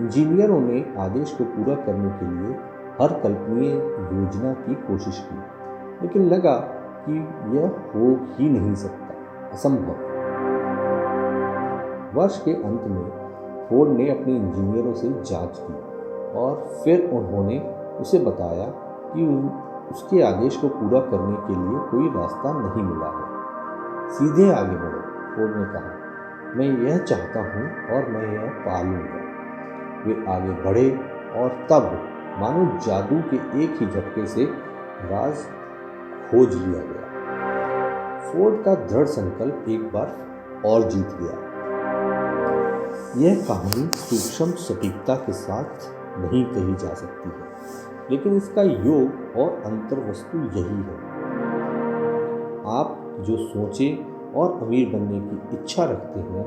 इंजीनियरों ने आदेश को पूरा करने के लिए हर कल्पनीय योजना की कोशिश की, लेकिन लगा कि यह हो ही नहीं सकता, असंभव। वर्ष के अंत में फोर्ड ने अपने इंजीनियरों से जांच की और फिर उन्होंने उसे बताया कि उसके आदेश को पूरा करने के लिए कोई रास्ता नहीं मिला है। सीधे आगे बढ़ो, फोर्ड ने कहा। मैं यह चाहता हूँ और मैं यह पा लूँगा। वे आगे बढ़े और तब मानो जादू के एक ही झटके से राज खोज लिया गया। फोर्ड का दृढ़ संकल्प एक बार और जीत गया। यह कहानी सूक्ष्म सटीकता के साथ नहीं कही जा सकती है, लेकिन इसका योग और अंतर्वस्तु यही है। आप जो सोचें और अमीर बनने की इच्छा रखते हैं,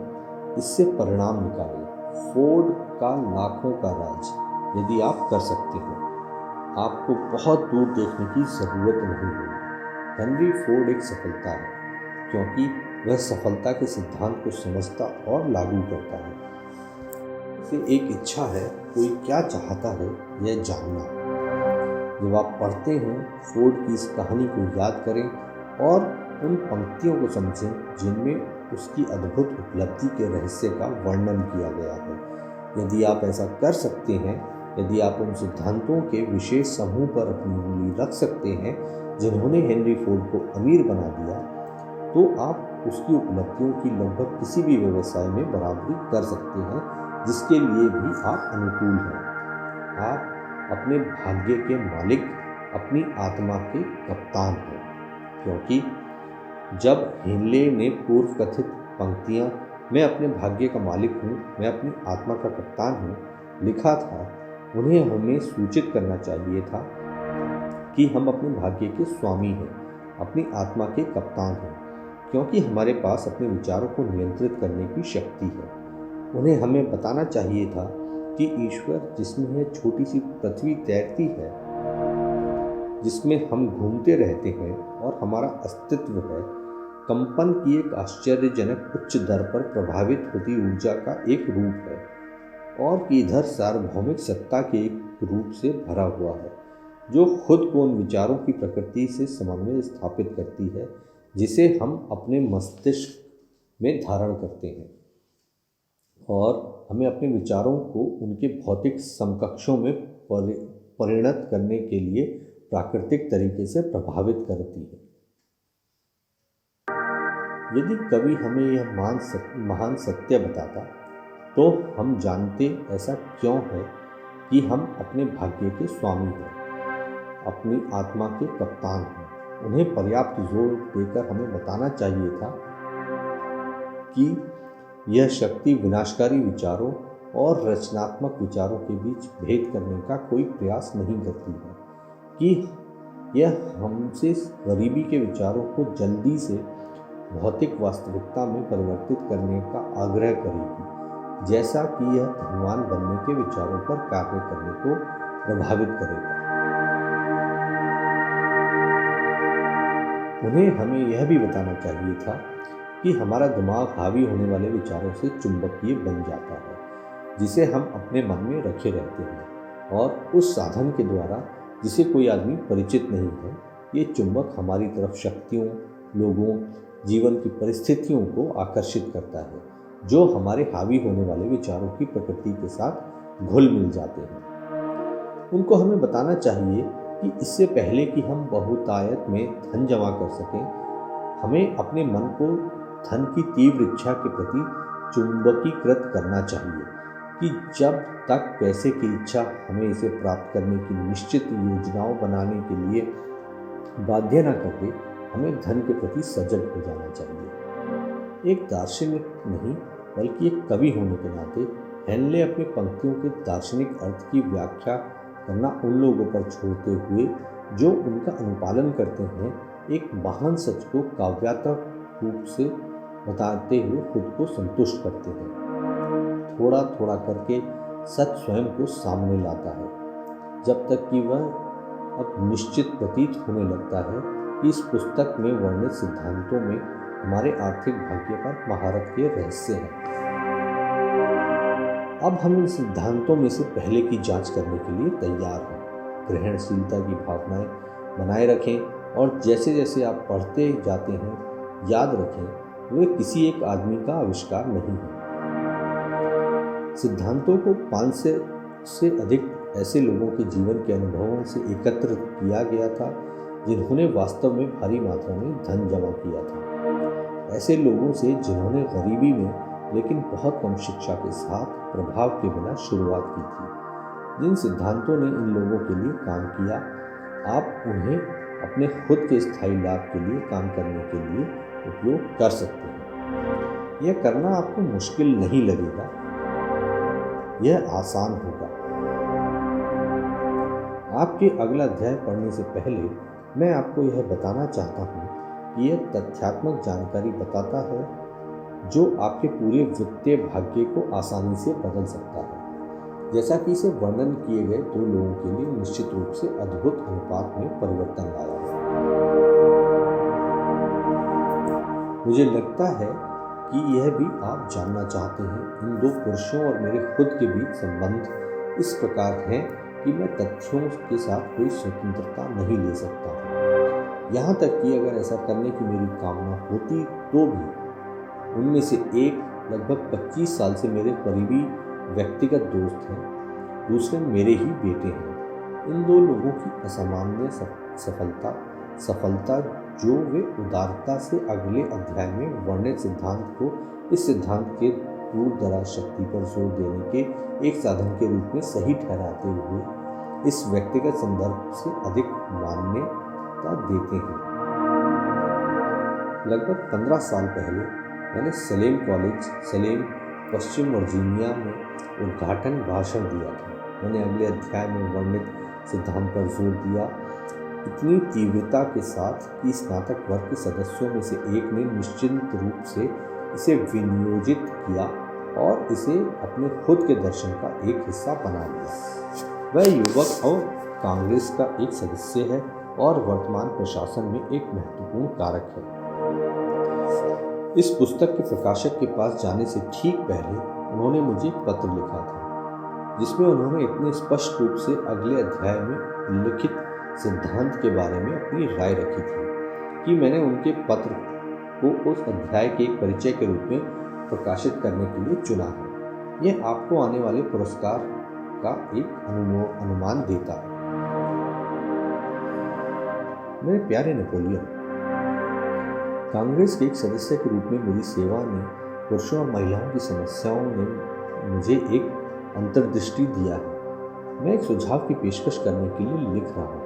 इससे परिणाम निकालें। फोर्ड का लाखों का राज यदि आप कर सकते हो, आपको बहुत दूर देखने की ज़रूरत नहीं होगी। हेनरी फोर्ड एक सफलता है, क्योंकि वह सफलता के सिद्धांत को समझता और लागू करता है। इसे एक इच्छा है, कोई क्या चाहता है यह जानना। जब आप पढ़ते हैं, फोर्ड की इस कहानी को याद करें और उन पंक्तियों को समझें जिनमें उसकी अद्भुत उपलब्धि के रहस्य का वर्णन किया गया है। यदि आप ऐसा कर सकते हैं, यदि आप उन सिद्धांतों के विशेष समूह पर अपनी उंगली रख सकते हैं जिन्होंने हेनरी फोर्ड को अमीर बना दिया, तो आप उसकी उपलब्धियों की लगभग किसी भी व्यवसाय में बराबरी कर सकते हैं जिसके लिए भी आप अनुकूल हैं। आप अपने भाग्य के मालिक, अपनी आत्मा के कप्तान हैं, क्योंकि जब हेनले ने पूर्व कथित पंक्तियाँ मैं अपने भाग्य का मालिक हूँ, मैं अपनी आत्मा का कप्तान हूँ लिखा था, उन्हें हमें सूचित करना चाहिए था कि हम अपने भाग्य के स्वामी हैं, अपनी आत्मा के कप्तान हैं, क्योंकि हमारे पास अपने विचारों को नियंत्रित करने की शक्ति है। उन्हें हमें बताना चाहिए था कि ईश्वर, जिसमें यह छोटी सी पृथ्वी तैरती है, जिसमें हम घूमते रहते हैं और हमारा अस्तित्व है, कंपन की एक आश्चर्यजनक उच्च दर पर प्रभावित होती ऊर्जा का एक रूप है, और कि इधर सार्वभौमिक सत्ता के एक रूप से भरा हुआ है, जो खुद को उन विचारों की प्रकृति से समन्वय स्थापित करती है जिसे हम अपने मस्तिष्क में धारण करते हैं, और हमें अपने विचारों को उनके भौतिक समकक्षों में परिणत करने के लिए प्राकृतिक तरीके से प्रभावित करती है। यदि कभी हमें यह महान सत्य बताता, तो हम जानते ऐसा क्यों है कि हम अपने भाग्य के स्वामी हैं, अपनी आत्मा के कप्तान हैं। उन्हें पर्याप्त जोर देकर हमें बताना चाहिए था कि यह शक्ति विनाशकारी विचारों और रचनात्मक विचारों के बीच भेद करने का कोई प्रयास नहीं करती है, कि यह हमसे गरीबी के विचारों को जल्दी से भौतिक वास्तविकता में परिवर्तित करने का आग्रह करेगी, जैसा कि यह धनवान बनने के विचारों पर कार्य करने को प्रभावित करेगा। उन्हें हमें यह भी बताना चाहिए था कि हमारा दिमाग हावी होने वाले विचारों से चुंबकीय बन जाता है, जिसे हम अपने मन में रखे रहते हैं, और उस साधन के द्वारा जिसे कोई आदमी परिचित नहीं है, ये चुंबक हमारी तरफ शक्तियों, लोगों, जीवन की परिस्थितियों को आकर्षित करता है, जो हमारे हावी होने वाले विचारों की प्रकृति के साथ घुल मिल जाते हैं। उनको हमें बताना चाहिए कि इससे पहले कि हम बहुतायत में धन जमा कर सकें, हमें अपने मन को धन की तीव्र इच्छा के प्रति चुंबकीकृत करना चाहिए कि जब तक पैसे की इच्छा हमें इसे प्राप्त करने की निश्चित योजनाओं बनाने के लिए बाध्य न कर दे, हमें धन के प्रति सजग हो जाना चाहिए। एक दार्शनिक नहीं बल्कि एक कवि होने के नाते हेनले अपनी पंक्तियों के दार्शनिक अर्थ की व्याख्या करना उन लोगों पर छोड़ते हुए जो उनका अनुपालन करते हैं, एक महान सच को काव्यात्मक रूप से बताते हुए खुद को संतुष्ट करते हैं। थोड़ा थोड़ा करके सच स्वयं को सामने लाता है, जब तक कि वह अब निश्चित प्रतीत होने लगता है कि इस पुस्तक में वर्णित सिद्धांतों में हमारे आर्थिक भाग्य पर महारत के रहस्य हैं। अब हम इन सिद्धांतों में से पहले की जांच करने के लिए तैयार हैं। ग्रहणशीलता की भावनाएं बनाए रखें और जैसे जैसे आप पढ़ते जाते हैं, याद रखें वे किसी एक आदमी का आविष्कार नहीं है। सिद्धांतों को 500 से अधिक ऐसे लोगों के जीवन के अनुभवों से एकत्र किया गया था जिन्होंने वास्तव में भारी मात्रा में धन जमा किया था। ऐसे लोगों से जिन्होंने गरीबी में लेकिन बहुत कम शिक्षा के साथ प्रभाव के बिना शुरुआत की थी। जिन सिद्धांतों ने इन लोगों के लिए काम किया, आप उन्हें अपने खुद के स्थायी लाभ के लिए काम करने के लिए उपयोग कर सकते हैं। यह करना आपको मुश्किल नहीं लगेगा, यह आसान होगा। आपके अगला अध्याय पढ़ने से पहले मैं आपको यह बताना चाहता हूँ कि यह तथ्यात्मक जानकारी बताता है जो आपके पूरे वित्तीय भाग्य को आसानी से बदल सकता है, जैसा कि इसे वर्णन किए गए 2 लोगों के लिए निश्चित रूप से अद्भुत अनुपात में परिवर्तन लाया है। मुझे लगता है कि यह भी आप जानना चाहते हैं। इन 2 पुरुषों और मेरे खुद के बीच संबंध इस प्रकार है कि मैं तथ्यों के साथ कोई स्वतंत्रता नहीं ले सकता हूँ। यहाँ तक कि अगर ऐसा करने की मेरी कामना होती तो भी उनमें से एक लगभग 25 साल से मेरे करीबी व्यक्तिगत दोस्त हैं, दूसरे मेरे ही बेटे हैं। इन 2 लोगों की असामान्य सफलता जो वे उदारता से अगले अध्याय में वर्णित सिद्धांत को इस सिद्धांत के दूर दराज शक्ति पर जोर देने के एक साधन के रूप में सही ठहराते हुए इस व्यक्तिगत संदर्भ से अधिक मान्यता देते हैं। लगभग 15 साल पहले मैंने सलेम कॉलेज, सलेम, पश्चिम वर्जीनिया में उद्घाटन भाषण दिया था। मैंने अगले अध्याय में वर्णित सिद्धांत पर जोर दिया, इतनी तीव्रता के साथ कि स्नातक वर्ग के सदस्यों में से एक ने निश्चित रूप से इसे विनियोजित किया और इसे अपने खुद के दर्शन का एक हिस्सा बना लिया। वह युवक और कांग्रेस का एक सदस्य है और वर्तमान प्रशासन में एक महत्वपूर्ण कारक है। इस पुस्तक के प्रकाशक के पास जाने से ठीक पहले उन्होंने मुझे एक पत्र लिखा था, जिसमें उन्होंने इतने स्पष्ट रूप से अगले अध्याय में लिखित सिद्धांत के बारे में अपनी राय रखी थी कि मैंने उनके पत्र को उस अध्याय के एक परिचय के रूप में प्रकाशित करने के लिए चुना है। यह आपको आने वाले पुरस्कार का एक अनुमान देता है। मेरे प्यारे नेपोलियन, कांग्रेस के एक सदस्य के रूप में मेरी सेवा ने पुरुषों और महिलाओं की समस्याओं ने मुझे एक अंतर्दृष्टि दिया है। मैं एक सुझाव की पेशकश करने के लिए लिख रहा हूँ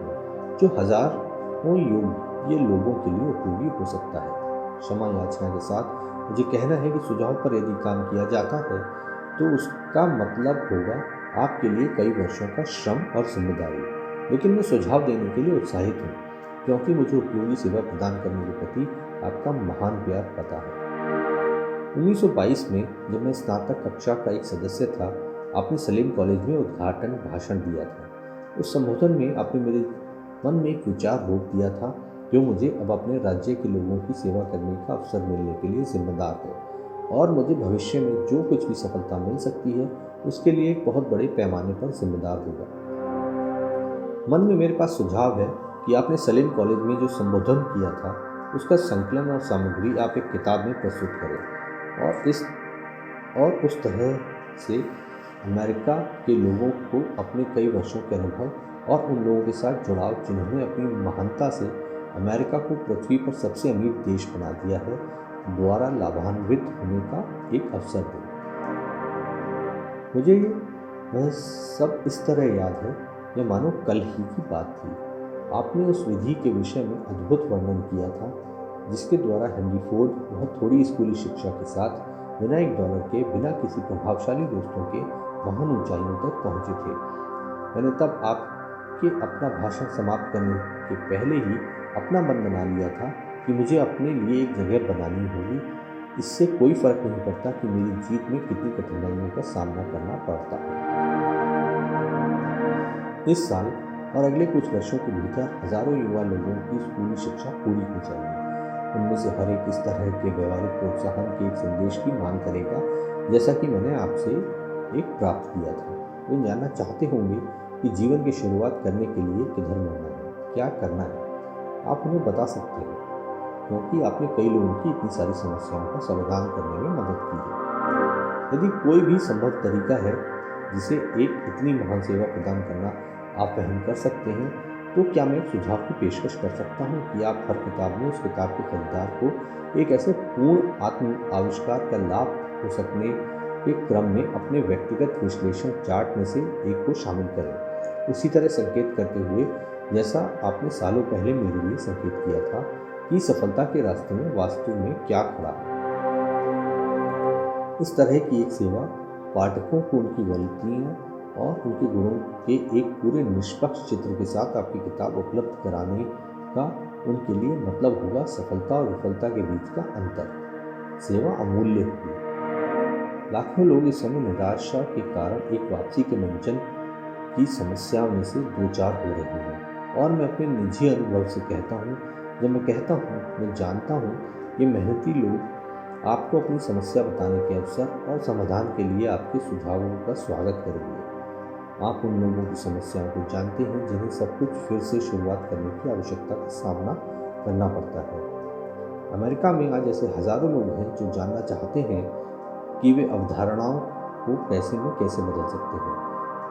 जो हजारों योग्य लोगों के लिए उपयोगी हो सकता है। क्षमा याचना के साथ मुझे कहना है कि सुझाव पर यदि काम किया जाता है तो उसका मतलब होगा आपके लिए कई वर्षों का श्रम और जिम्मेदारी। लेकिन मैं सुझाव देने के लिए उत्साहित हूँ क्योंकि मुझे उपयोगी सेवा प्रदान करने के प्रति आपका महान प्यार पता है। 1922 में जब मैं स्नातक कक्षा का एक सदस्य था, आपने सलीम कॉलेज में उद्घाटन भाषण दिया था। उस संबोधन में आपने मेरे मन में एक विचार रोक दिया था जो मुझे अब अपने राज्य के लोगों की सेवा करने का अवसर मिलने के लिए जिम्मेदार है और मुझे भविष्य में जो कुछ भी सफलता मिल सकती है उसके लिए एक बहुत बड़े पैमाने पर जिम्मेदार होगा। मन में मेरे पास सुझाव है कि आपने सलीम कॉलेज में जो संबोधन किया था उसका संकलन और सामग्री आप एक किताब में प्रस्तुत करें और उस तरह से अमेरिका के लोगों को अपने कई वर्षों के अनुभव और उन लोगों के साथ जुड़ाव जिन्होंने अपनी महानता से अमेरिका को पृथ्वी पर सबसे अमीर देश बना दिया है, द्वारा लाभान्वित होने का एक अवसर दे। मुझे वह सब इस तरह याद है यह मानो कल ही की बात थी। आपने उस विधि के विषय में अद्भुत वर्णन किया था जिसके द्वारा हेनरी फोर्ड बहुत थोड़ी स्कूली शिक्षा के साथ बिना $1 के, बिना किसी प्रभावशाली दोस्तों के महान ऊंचाइयों तक पहुंचे थे। मैंने तब आपके अपना भाषण समाप्त करने के पहले ही अपना मन बना लिया था कि मुझे अपने लिए एक जगह बनानी होगी। इससे कोई फर्क नहीं पड़ता कि मेरी जीत में कितनी कठिनाइयों का सामना करना पड़ता है। इस साल और अगले कुछ वर्षों के भीतर हजारों युवा लोगों की स्कूली शिक्षा पूरी हो जाएगी। उनमें से हर एक इस तरह के व्यवहारिक प्रोत्साहन के एक संदेश की मांग करेगा जैसा कि मैंने आपसे एक प्राप्त किया था। वे जानना चाहते होंगे कि जीवन की शुरुआत करने के लिए किधर मुड़ना है, क्या करना है। आप उन्हें बता सकते हैं क्योंकि आपने कई लोगों की इतनी सारी समस्याओं का समाधान करने में मदद की है। यदि कोई भी संभव तरीका है जिसे एक इतनी महान सेवा प्रदान करना आप वहन कर सकते हैं, तो क्या मैं एक सुझाव की पेशकश कर सकता हूँ कि आप हर किताब में उस किताब के खरीदार को एक ऐसे पूर्ण आत्म आविष्कार का लाभ हो सकने के क्रम में अपने व्यक्तिगत विश्लेषण चार्ट में से एक को शामिल करें, उसी तरह संकेत करते हुए जैसा आपने सालों पहले मेरे लिए संकेत किया था कि सफलता के रास्ते में वास्तव में क्या खड़ा है। इस तरह की एक सेवा पाठकों को उनकी गलतियों और उनके गुणों के एक पूरे निष्पक्ष चित्र के साथ आपकी किताब उपलब्ध कराने का उनके लिए मतलब होगा सफलता और विफलता के बीच का अंतर। सेवा अमूल्य होगी। लाखों लोग इस समय निराशा के कारण एक वापसी के मंचन की समस्या में से दो चार हो रहे हैं। और मैं अपने निजी अनुभव से कहता हूँ, जब मैं कहता हूँ मैं जानता हूँ, ये मेहनती लोग आपको अपनी समस्या बताने के अवसर और समाधान के लिए आपके सुझावों का स्वागत करेंगे। आप उन लोगों की समस्याओं को जानते हैं जिन्हें सब कुछ फिर से शुरुआत करने की आवश्यकता का सामना करना पड़ता है। अमेरिका में आज ऐसे हजारों लोग हैं जो जानना चाहते हैं कि वे अवधारणाओं को पैसे में कैसे बदल सकते हैं,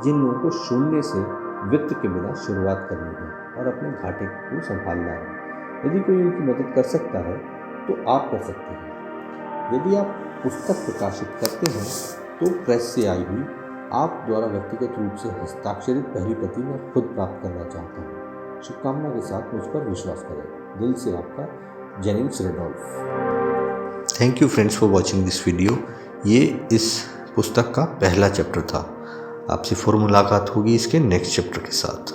जिन लोगों को शून्य से वित्त के बिना शुरुआत करनी है और अपने घाटे को संभालना है। यदि कोई उनकी मदद कर सकता है तो आप कर सकते हैं। यदि आप पुस्तक प्रकाशित करते हैं तो प्रेस से आई हुई आप द्वारा व्यक्तिगत रूप से हस्ताक्षरित पहली प्रति मैं खुद प्राप्त करना चाहता हूँ। शुभकामना के साथ मुझ पर विश्वास करें। दिल से आपका, Jennings रेडोल्फ। Thank you friends for watching this video. ये इस पुस्तक का पहला चैप्टर था। आपसे फिर मुलाकात होगी इसके नेक्स्ट चैप्टर के साथ।